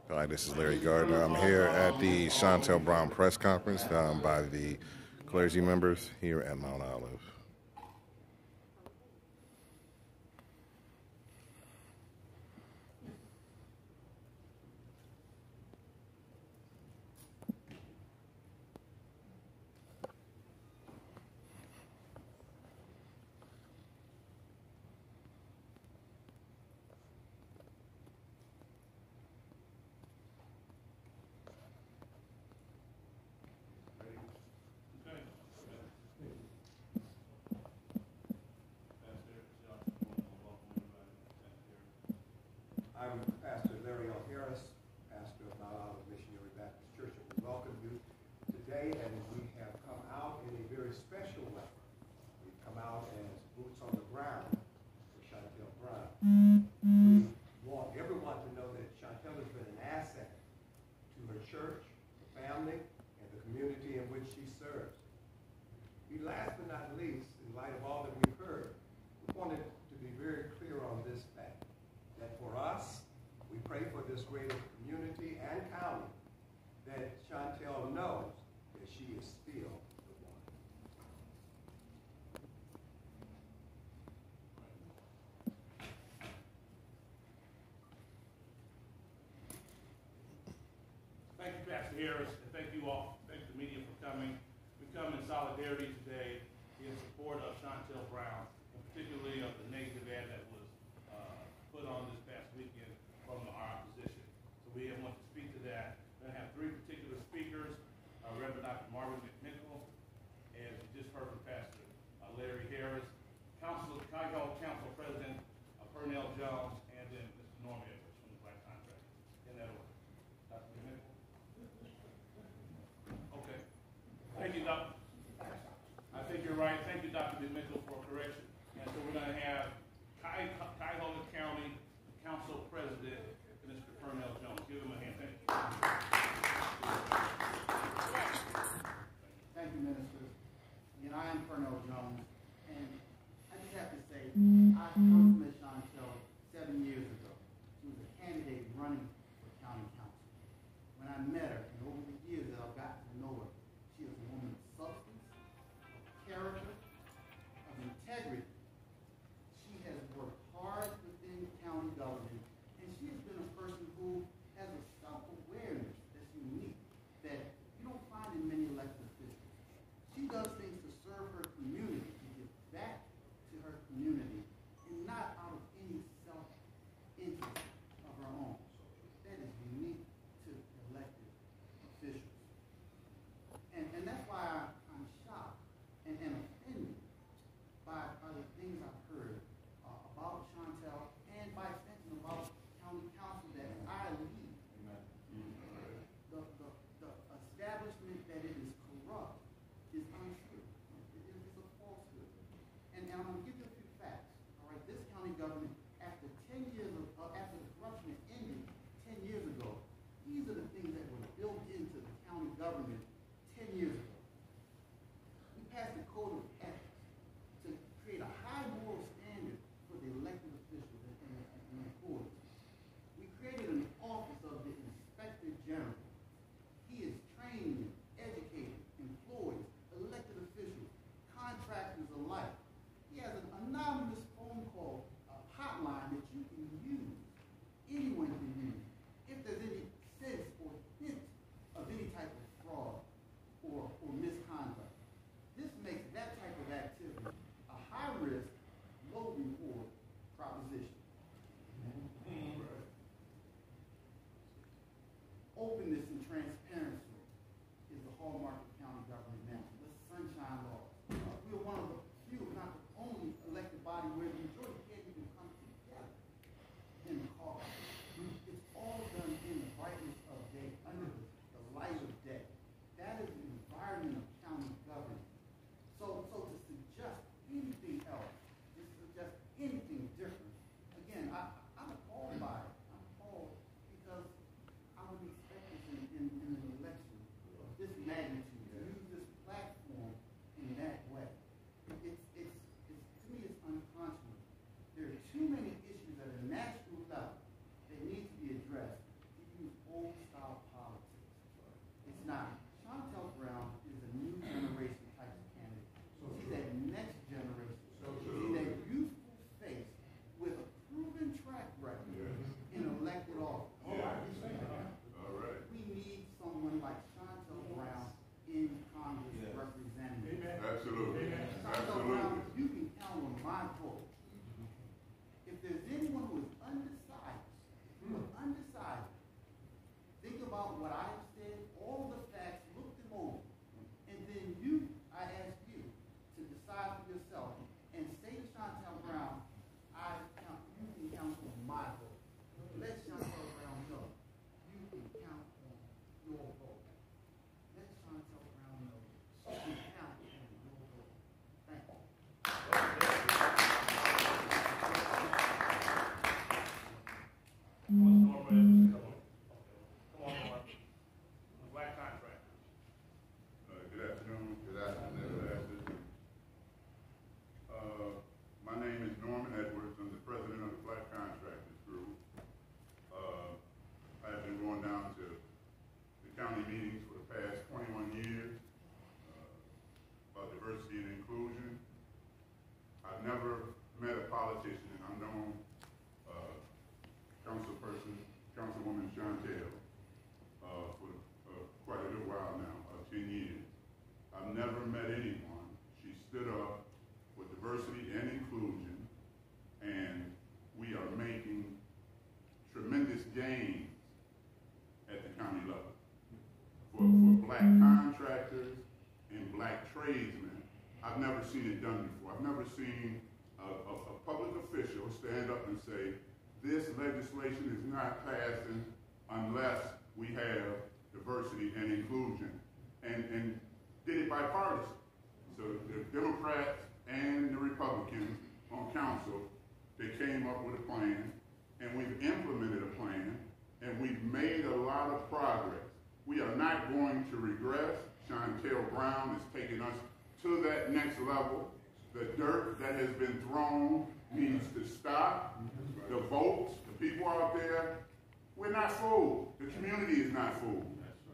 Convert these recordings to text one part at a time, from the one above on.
Hi, this is Larry Gardner. I'm here at the Shontel Brown press conference by the clergy members here at Mount Olive. I'm Pastor Larry L. Harris, pastor of Mount Olive Missionary Baptist Church, and we welcome you today, and we have come out in a very special way. We've come out as boots on the ground for Shontel Brown. We want everyone to know that Shontel has been an asset to her church, her family, and the community in which she serves. Last but not least, in light of all that we've heard, we wanted to be very clear on this fact, that for us, we pray for this greater community and county, that Shontel knows that she is still the one. Thank you, Pastor Harris, and thank you all. Thank the media for coming. We come in solidarity today in support of Shontel Brown, and particularly of the negative ad that was put on this past weekend from our opposition. So we want to speak to that. We're going to have three particular speakers, Reverend Dr. Marvin McNichol, as you just heard from Pastor Larry Harris, Council President Pernell Jones, and then Mr. Norm Edwards from the Black Contract. In that order. Dr. McNichol? Okay. Thank you, Doctor. I think you're right. Thank you, Dr. McNichol, for correction. And so we're going to have Cuyahoga County Council President, Mr. Pernell Jones. Give him a hand. Thank you. Thank you, Minister. Again, I am Pernell Jones, and I just have to say, I first met Shontel 7 years ago. She was a candidate running for county council. When I met her, and over the years that I've gotten to know her, she is a woman of substance, of character, of integrity. She has worked hard within county government, and she has been a person who has a self-awareness that's unique, that you don't find in many elected officials. She does things to serve her community, to give back to her community, and not out of any self-interest of her own. That is unique to elected officials. And that's why I'm shocked and offended by the things I've heard about Shontel, and by extension about county council that I lead. The establishment that it is corrupt is untrue. It is a falsehood. And I'm going to give you a few facts. All right, this county government, after 10 years after the corruption ended 10 years ago, these are the things that were built into the county government 10 years ago. We passed the code of ethics to create a high moral standard for the elected officials and employees. We created an office of the Inspector General. He is trained, educated, employees, elected officials, contractors alike. He has an anonymous phone call, a hotline that you can use. Anyone can use. If there's any sense or hint of any type of fraud or misconduct. This makes that type of activity a high-risk, low-reward proposition. Openness and transparency is the hallmark of county government now. The sunshine law. We are one of the few, if not the only, elected body where the majority can't even come together in the cause. It's all done in the brightness of day, under the light of day. That is the environment of county government. So to suggest anything else, to suggest anything different, again, I'm appalled by it. I'm appalled because I would expect this in the county meetings for the past 21 years about diversity and inclusion. I've never met a politician, and I've known Councilwoman Shontel for quite a little while now, 10 years. I've never met anyone. She stood up for diversity and inclusion, and we are making tremendous gains at the county level. For black contractors and black tradesmen, I've never seen it done before. I've never seen a public official stand up and say, this legislation is not passing unless we have diversity and inclusion, and did it bipartisan. So the Democrats and the Republicans on council, they came up with a plan, and we've implemented a plan, and we've made a lot of progress. We are not going to regress. Shontel Brown is taking us to that next level. The dirt that has been thrown needs to stop. The votes, the people out there, we're not fooled. The community is not fooled.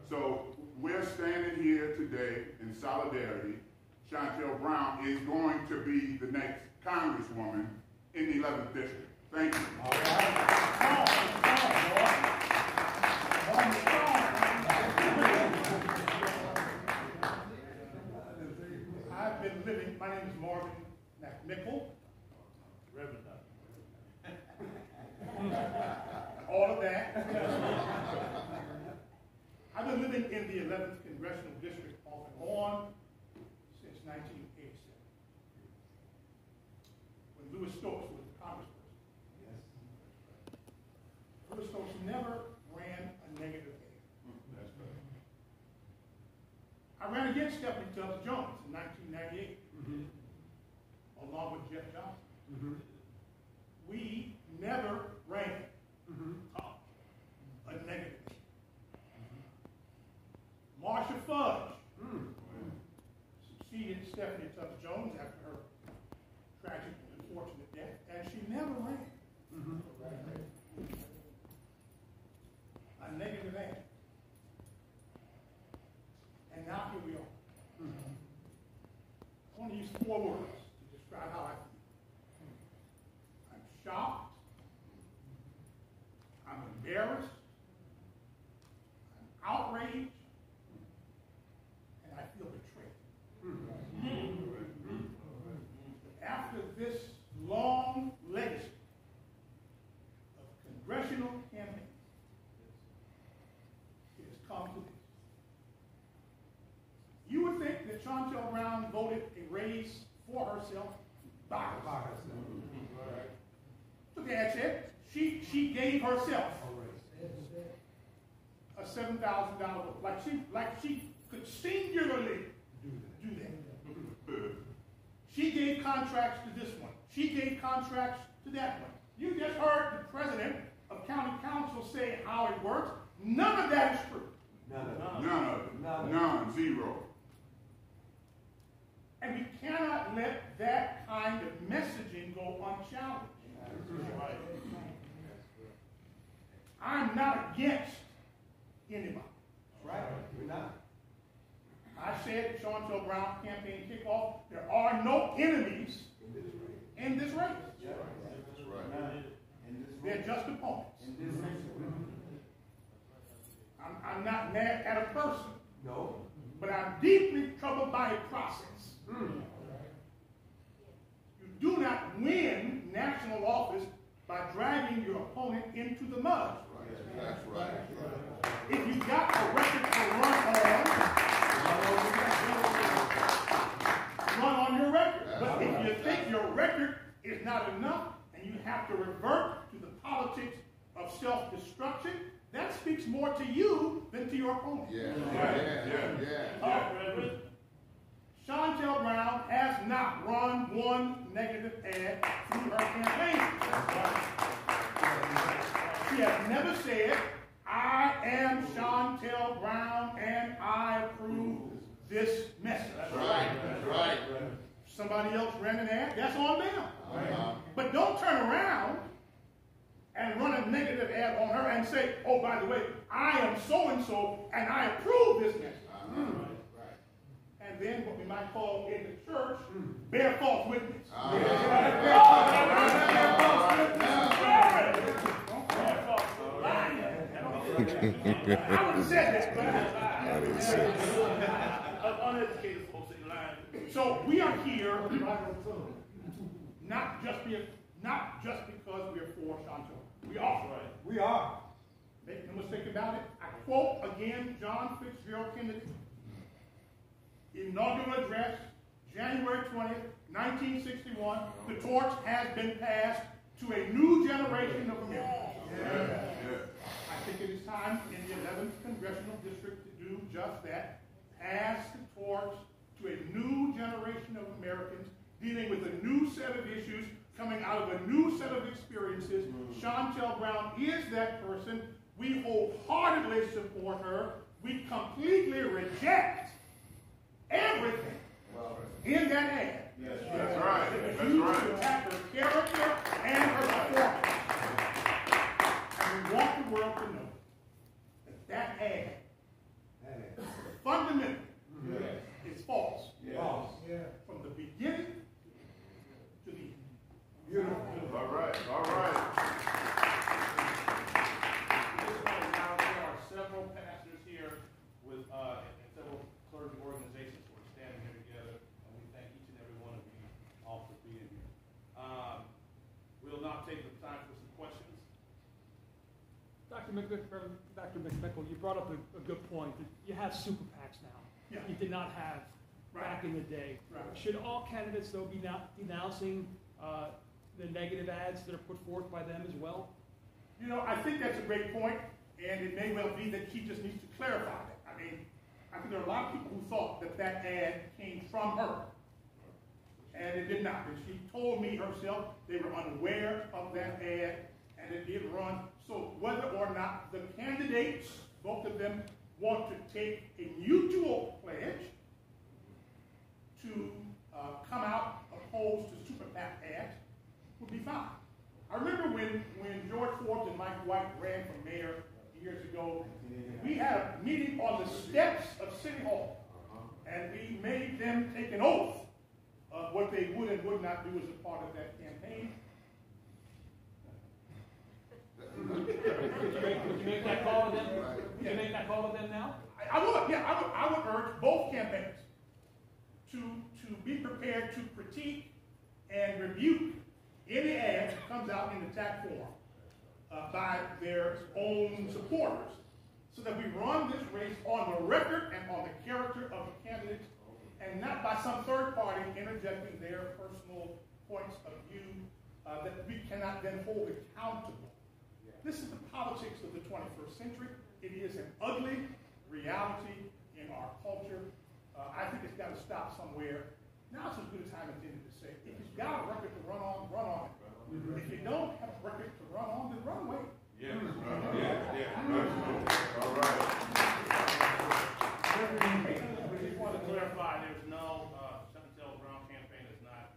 So we're standing here today in solidarity. Shontel Brown is going to be the next Congresswoman in the 11th District. Thank you. All right. I've been living, my name is Marvin McNichol, Reverend. All of that. I've been living in the 11th Congressional District off and on since 1987. When Louis Stokes was the congressperson. Yes. Louis Stokes never ran a negative ad. That's right. I ran against Stephanie Tubbs Jones in 1998, along with Jeff Johnson. We never ran a negative. Marsha Fudge succeeded Stephanie Tubbs Jones after her tragic and unfortunate death, and she never ran a negative ad. And now here we are. I want to use 4 words to describe how I feel. I'm shocked. I'm embarrassed. I'm outraged. And I feel betrayed. After this long legacy of congressional campaigns, it has come to this. You would think that Shontel Brown voted a raise for herself by herself. So Dad said she gave herself a $7,000 vote. Like she could singularly do that. She gave contracts to this one. She gave contracts to that one. You just heard the president of county council say how it works. None of that is true. None of it. None. Zero. And we cannot let that kind of messaging go unchallenged. I'm not against anybody. Right. We're not. I said at Shontel Brown campaign kickoff, there are no enemies in this race. That's right. They're just opponents. I'm not mad at a person. No. But I'm deeply troubled by a process. You do not win national office by dragging your opponent into the mud. That's right. If you've got a record to run on your record. But if you think your record is not enough and you have to revert to the politics of self-destruction, that speaks more to you than to your opponent. Shontel Brown has not run one negative ad through her campaign. She has never said, I am Shontel Brown and I approve this message. That's right. Somebody else ran an ad, that's on them. But don't turn around and run a negative ad on her and say, oh, by the way, I am so-and-so, and I approve this message. And then what we might call in the church, bear false witness. I would have said that, but I didn't say it. uneducated folks say lying. So we are here not just because we're for Shontel. We are. We are. Make no mistake about it. I quote again John Fitzgerald Kennedy, inaugural address, January 20th, 1961. The torch has been passed to a new generation of Americans. I think it is time in the 11th Congressional District to do just that. Pass the torch to a new generation of Americans dealing with a new set of issues, coming out of a new set of experiences. Shontel Brown is that person. We wholeheartedly support her. We completely reject everything in that ad. Yes, that's right. That's right. To attack her character and her performance. And we want the world to know that ad fundamentally is false. False. From the beginning to the end. Beautiful. All right. All right. Now, there are several pastors here with and several clergy organizations who are standing here together, and we thank each and every one of you all for being here. We'll now take the time for some questions. Dr. McMichael, you brought up a good point. You have super PACs now. Yeah. You did not have back in the day. Right. Should all candidates, though, be denouncing the negative ads that are put forth by them as well? You know, I think that's a great point, and it may well be that she just needs to clarify that. I mean, I think there are a lot of people who thought that that ad came from her, and it did not. And she told me herself they were unaware of that ad, and it did run. So whether or not the candidates, both of them, want to take a mutual pledge to come out opposed to super PAC ads would be fine. I remember when George Forbes and Mike White ran for mayor years ago, we had a meeting on the steps of City Hall, and we made them take an oath of what they would and would not do as a part of that campaign. Would you make that call to them? Would you make that call to them now? I would urge both campaigns to be prepared to critique and rebuke any ad that comes out in attack form by their own supporters, so that we run this race on the record and on the character of the candidates, and not by some third party interjecting their personal points of view that we cannot then hold accountable. This is the politics of the 21st century. It is an ugly reality in our culture. I think it's got to stop somewhere. Now's as good a time as any to say, if you've got a record to run on it. If you don't have a record to run on, then run away. Yeah. All right. We just want to clarify, there's no, Shontel Brown campaign has not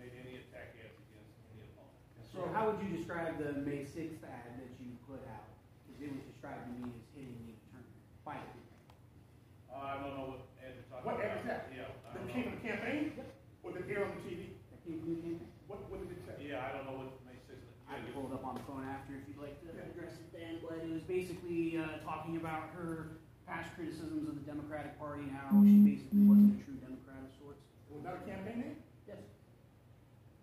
made any attack ads against any opponent. So how would you describe the May 6th ad that you put out? Because it was described to me as hitting the tournament. Finally. I don't know what ad you're talking What about. ad is that? Yeah. That came from the campaign? Or that aired on the TV? That came from the campaign? What did it say? Yeah, I don't know what May 6th. I can pull it up on the phone after if you'd like to address it then, but it was basically talking about her past criticisms of the Democratic Party, how she basically wasn't a true Democrat of sorts. Was that a campaign name? Yes.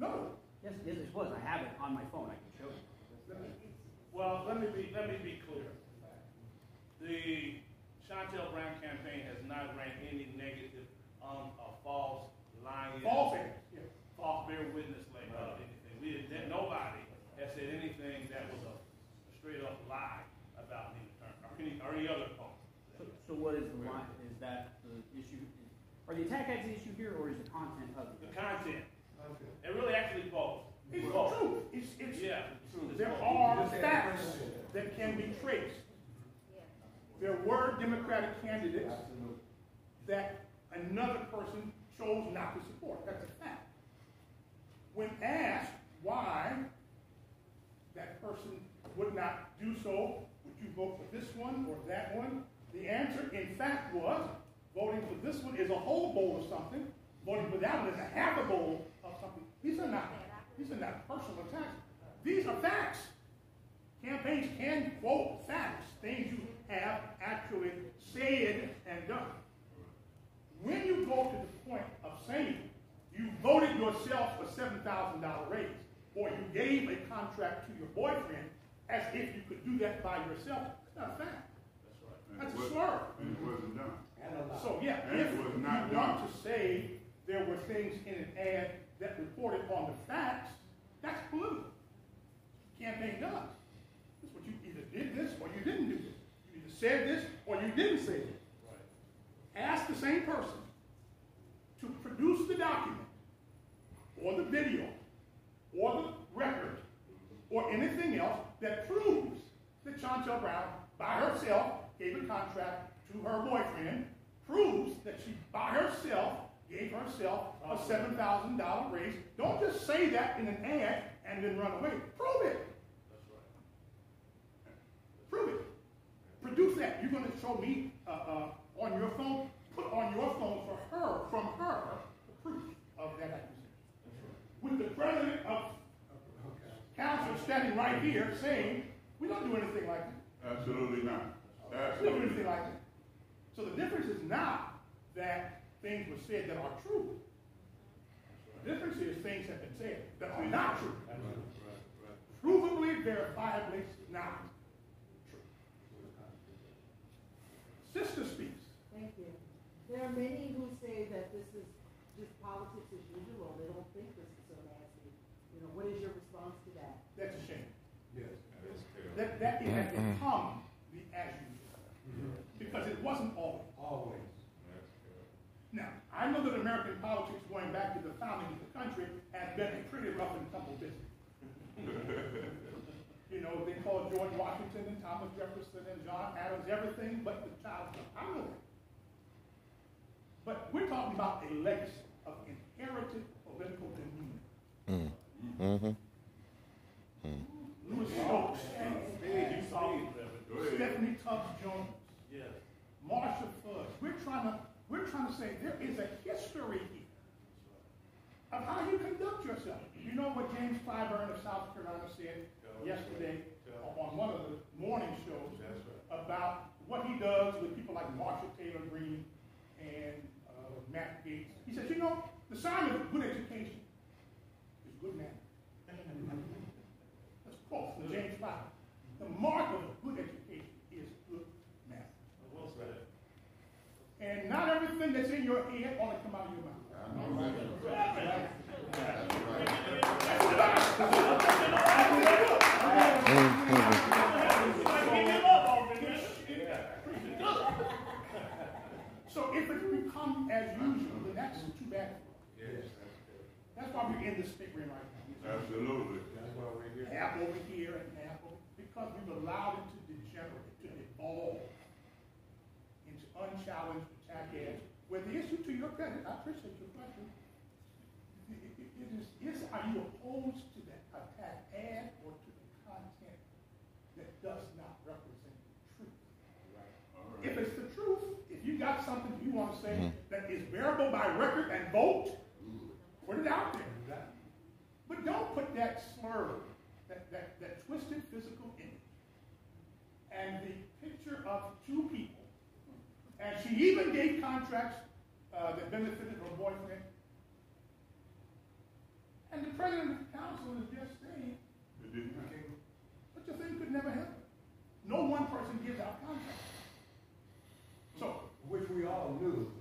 No. Yes, it was. I have it on my phone. I can show you. Well, let me be clear. The Shontel Brown campaign has not ran any negative, false, lying, False ads. Yeah. false bear witness like anything. Nobody has said anything that was a straight up lie about Nina Turner or any other opponent. So what is the line? Is that the issue? Are the attack ads the issue here, or is the content of The it? content. Okay. It really actually both. It's Both. true. Yeah. There are facts that can be traced. There were Democratic candidates that another person chose not to support. That's a fact. When asked why that person would not do so, would you vote for this one or that one? The answer, in fact, was voting for this one is a whole bowl of something. Voting for that one is a half a bowl of something. These are not personal attacks. These are facts. Campaigns can quote facts, things you have actually said and done. When you go to the point of saying you voted yourself a $7,000 raise, or you gave a contract to your boyfriend as if you could do that by yourself, it's not a fact. That's a slur. And it wasn't done. So yeah, And if it was you not want done. to say there were things in an ad that reported on the facts, that's political. Campaign does. That's what you either did this or you didn't do this. You either said this or you didn't say this. Ask the same person to produce the document or the video or the record or anything else that proves that Shontel Brown by herself gave a contract to her boyfriend, proves that she by herself gave herself a $7,000 raise. Don't just say that in an ad and then run away. Prove it. Prove it. Produce that. You're going to show me on your phone, put on your phone from her, the proof of that accusation. With the president of council standing right here saying, we don't do anything like that. Absolutely not. We don't do Absolutely anything not. like that. So the difference is not that things were said that are true. The difference is things have been said that are not true. Provably, verifiably not true. Sister speaks. Thank you. There are many who say that this is just politics as usual. They don't think this is so nasty. You know, what is your response to that? That's a shame. Yes. That it has become the as usual. Because it wasn't always. Always. Now, I know that American politics going back to the founding of the country has been a pretty rough and tumble business. You know, they call George Washington and Thomas Jefferson and John Adams everything but the child. I know that. But we're talking about a legacy of inherited political demeanor. Louis Stokes, Stephanie Tubbs Jones, Marsha Fudge. We're trying to say there is a history here of how you conduct yourself. You know what James Clyburn of South Carolina said yesterday on one of the morning shows about what he does with people like Marsha Taylor Greene and Matt Gaetz. He says, you know, the sign of good education is good manners. That's a quote from James Clyburn. The mark of a good education is good manners. And not everything that's in your head ought to come out of your mouth. So if it becomes as usual, then that's too bad for us. That's why we're in this state we're in right now. Absolutely. Half over here and half over, because we've allowed it to degenerate, to evolve into unchallenged attack ads. Where the issue, to your credit, I appreciate your question, are you opposed to that attack ad or to the content that does not represent the truth? Right. If it's the truth, if you got something you want to say that is bearable by record and vote, put it out there. But don't put that slur, that twisted physical image, and the picture of two people, and she even gave contracts that benefited her boyfriend. And the president of the council is just saying, It didn't happen. such a thing could never happen. No one person gives out contracts. So, Which we all knew.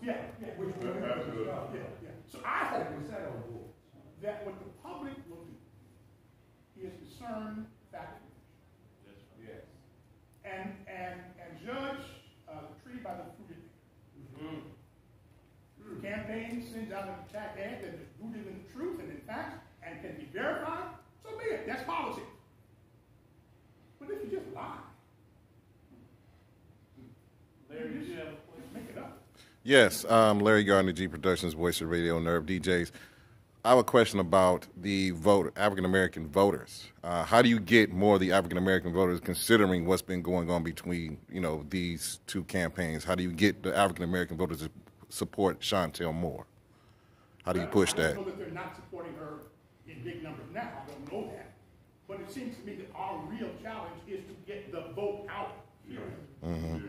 yeah. Which we knew. Absolutely. Yeah. So I hope We sat on board. that what the public will do is discern fact Yes. and judge the tree by the fruit it bears. The campaign sends out an attack ad that is rooted in truth and in facts and can be verified, so be it. That's politics. But if you just lie, Larry, did you have a question? make it up. Yes, Larry Gardner, G Productions, Voice of Radio, Nerve DJs. I have a question about the African American voters. How do you get more of the African American voters, considering what's been going on between these two campaigns? How do you get the African American voters to support Shontel more? How do you push that? I don't know that they're not supporting her in big numbers now. I don't know that, but it seems to me that our real challenge is to get the vote out here. Mm-hmm.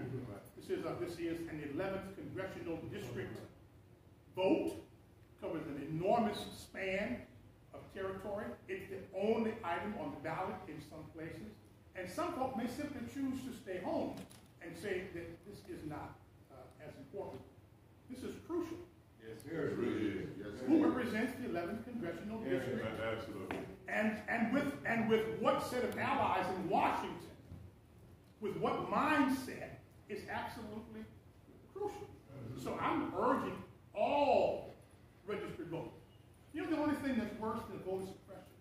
This is an 11th congressional district vote. Covers an enormous span of territory. It's the only item on the ballot in some places. And some folk may simply choose to stay home and say that this is not as important. This is crucial. Yes, it really is. Yes, Who represents the 11th congressional district? Absolutely. And with what set of allies in Washington, with what mindset is absolutely crucial. So I'm urging all registered voters. You know, the only thing that's worse than voter suppression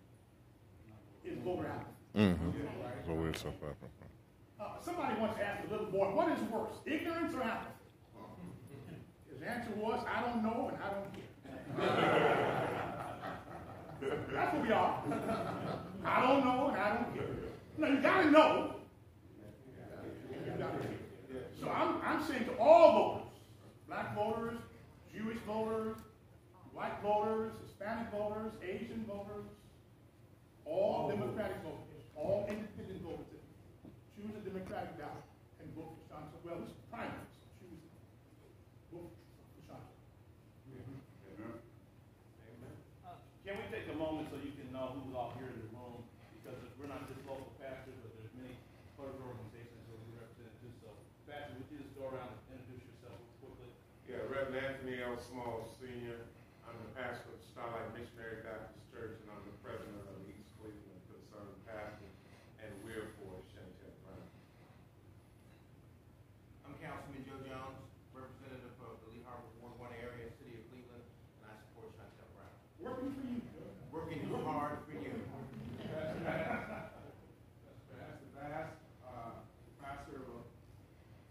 is voter apathy. Somebody once asked a little boy, what is worse, ignorance or apathy? His answer was, I don't know and I don't care. That's what we are. I don't know and I don't care. No, you gotta know. You gotta care. So I'm saying to all voters, black voters, Jewish voters, white voters, Hispanic voters, Asian voters, all Democratic voters, all independent voters, choose a Democratic ballot and vote for Shontel. Well, this is primary, so choose it. Vote for Shontel. Amen. Can we take a moment so you can know who's all here in the room? Because we're not just local pastors, but there's many other organizations that we represent too. So, Pastor, would you just go around and introduce yourself quickly? Yeah, Reverend Anthony L. Small, Sr. I'm the pastor of Starlight Missionary Baptist Church, and I'm the president of East Cleveland Concerned Pastor, and we're for Shontel Brown. I'm Councilman Joe Jones, representative of the Lee Harbor Ward 1 area, City of Cleveland, and I support Shontel Brown. Working for you, Joe. Working hard for you. Pastor Bass, pastor of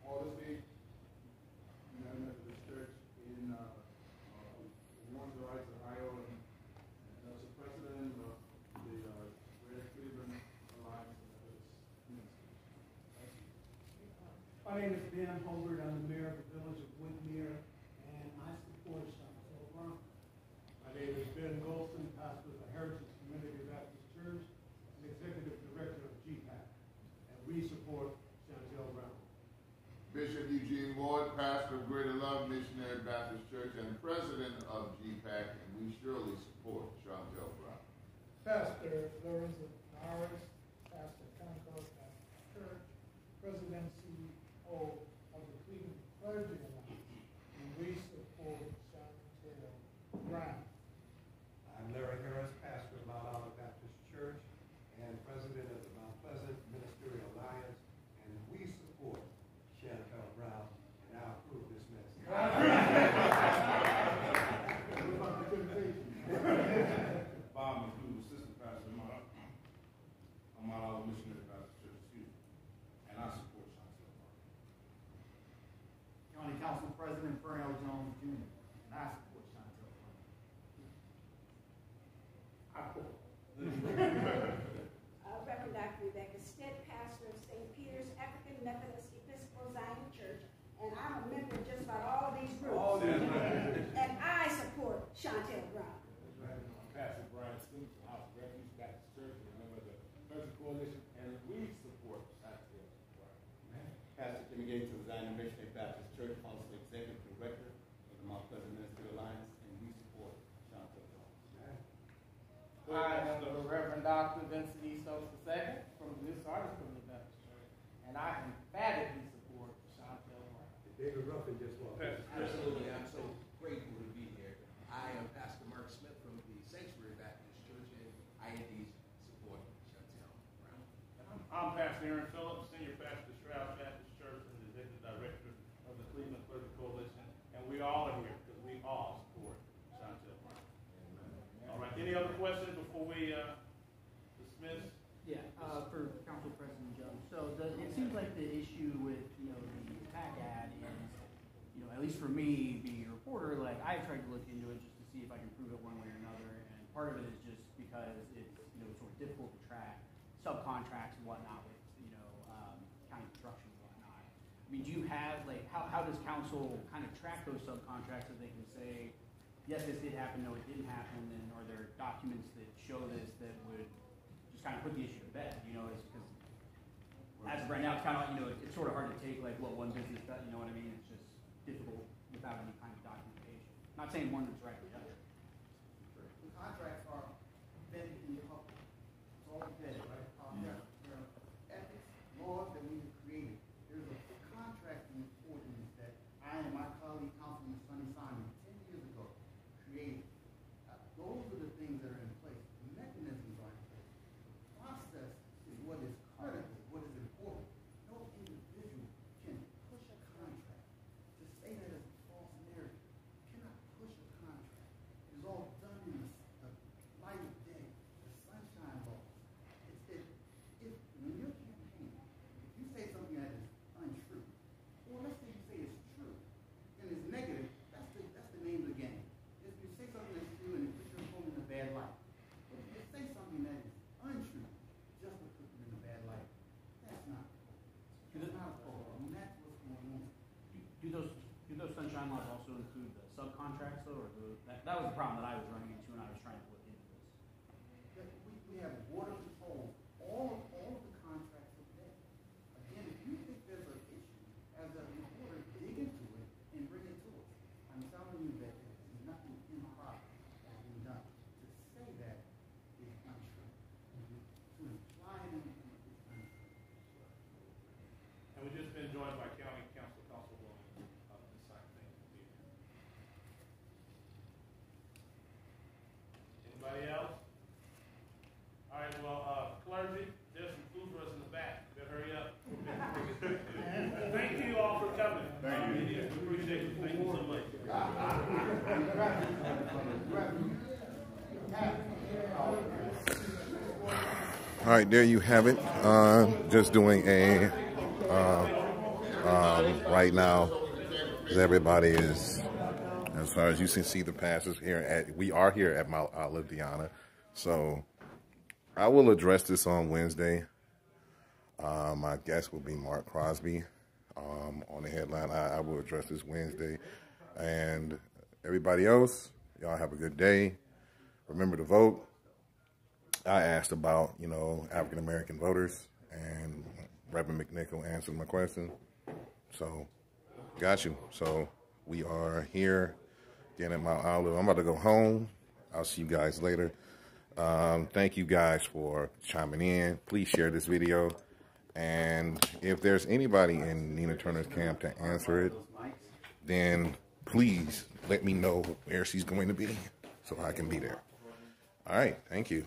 Aldersgate United Methodist Church in Windsor Heights, Ohio, and as the president of the Greater Cleveland Alliance of Methodist Ministries. Thank you. My name is Ben Holbert. I'm the mayor of the village of Woodmere, and I support Shontel Brown. My name is Ben Golson, pastor of the Heritage Community Baptist Church and executive director of GPAC, and we support Shontel Brown. Bishop Eugene Ward, pastor of Greater Love Missionary Baptist Church and president of GPAC, and we surely support Shontel Brown. Pastor Lorenzo Norris, pastor Concord Baptist Church, president and CEO of the Cleveland Clergy Alliance, and we support Shontel Brown. I'm Larry Harris, pastor of Mount Olive Baptist Church and president of the Mount Pleasant Ministerial Alliance, and we support Shontel Brown, and I approve this message. Bob McClure, assistant pastor of Mount Olive Missionary Baptist Church, and I support Shontel Brown. County Council President Fernell Jones Jr., and I support Shontel Brown. I support. Reverend Dr. Rebecca Stitt, pastor of St. Peter's African Methodist Episcopal Zion Church, and I'm a member of just about all of these groups. And I support Shontel Brown. Pastor Brian Stoops, House of Refuge Baptist Church, and a member of the Present Coalition, and we support Shontel Brown. Pastor Jimmy Gates of Zion Missionary Baptist Church, also executive director of the Mount Pleasant Ministerial Alliance, and we support Shontel Brown. I am the Reverend Dr. Vincent E. Stokes II from the New Sardis Community Baptist Church, and I emphatically support Shontel Brown. David Ruffin just walked in. Absolutely, I'm so grateful to be here. I am Pastor Mark Smith from the Sanctuary Baptist Church, and I indeed support Shontel Brown. I'm Pastor Aaron Phillips, senior pastor of Stroud Baptist Church and the executive director of the Cleveland Clergy Coalition, and we all are here because we all support Shontel Brown. All right, any other questions before we dismiss? Yeah, for Council President Jones. So it seems like the part of it is just because it's, you know, sort of difficult to track subcontracts and whatnot with, you know, county construction and whatnot. I mean, do you have, like, how does council kind of track those subcontracts so they can say, yes, this did happen, no, it didn't happen, and are there documents that show this that would just kind of put the issue to bed, you know, it's because as of right now, it's kind of, you know, it's sort of hard to take, like, what one business does, you know what I mean? It's just difficult without any kind of documentation. Not saying one that's right or the other. The contracts are vetted in the public. It's all vetted, right? There are ethics, laws that we have created. There's a contracting ordinance that I and my colleague, Councilman Sonny Simon, 10 years ago, created. Those are the things that are in place. The mechanisms are in place. The process is what is critical, what is important. No individual can push a contract. To say that is a false narrative. You cannot push a contract. It is all done in the light of day, the sunshine law. When you're campaigning, if you say something that is untrue, or let's say you say it's true, and it's negative, that's the name of the game. If you say something that's true and it puts your opponent in a bad light, but if you say something that is untrue, just to put you in a bad light, that's not cool. I mean, that's what's going on. Do those sunshine laws also include the subcontracts, though, or that was the problem that I was running into when I was trying to look into this? We have water control. All of the contracts are there. Again, if you think there's an issue, as a reporter, dig into it and bring it to us. I'm telling you that there's nothing improper that's been done. To say that is untrue. To imply anything is untrue. And we've just been joined by County Councilwoman of the same thing. Anybody else? All right, well, clergy, there's some food for us in the back. Better hurry up. Thank you all for coming. Thank you. We appreciate it. Thank you so much. All right, there you have it. Just doing a right now, as everybody is, as far as you can see, the passes here we are here at Mount Olive, Deanna. So I will address this on Wednesday. My guest will be Mark Crosby on the headline. I will address this Wednesday. And everybody else, y'all have a good day. Remember to vote. I asked about, you know, African-American voters, and Reverend McNichol answered my question. So, got you. So, we are here again at Mount Olive. I'm about to go home. I'll see you guys later. Thank you guys for chiming in. Please share this video. And if there's anybody in Nina Turner's camp to answer it, then please let me know where she's going to be so I can be there. All right. Thank you.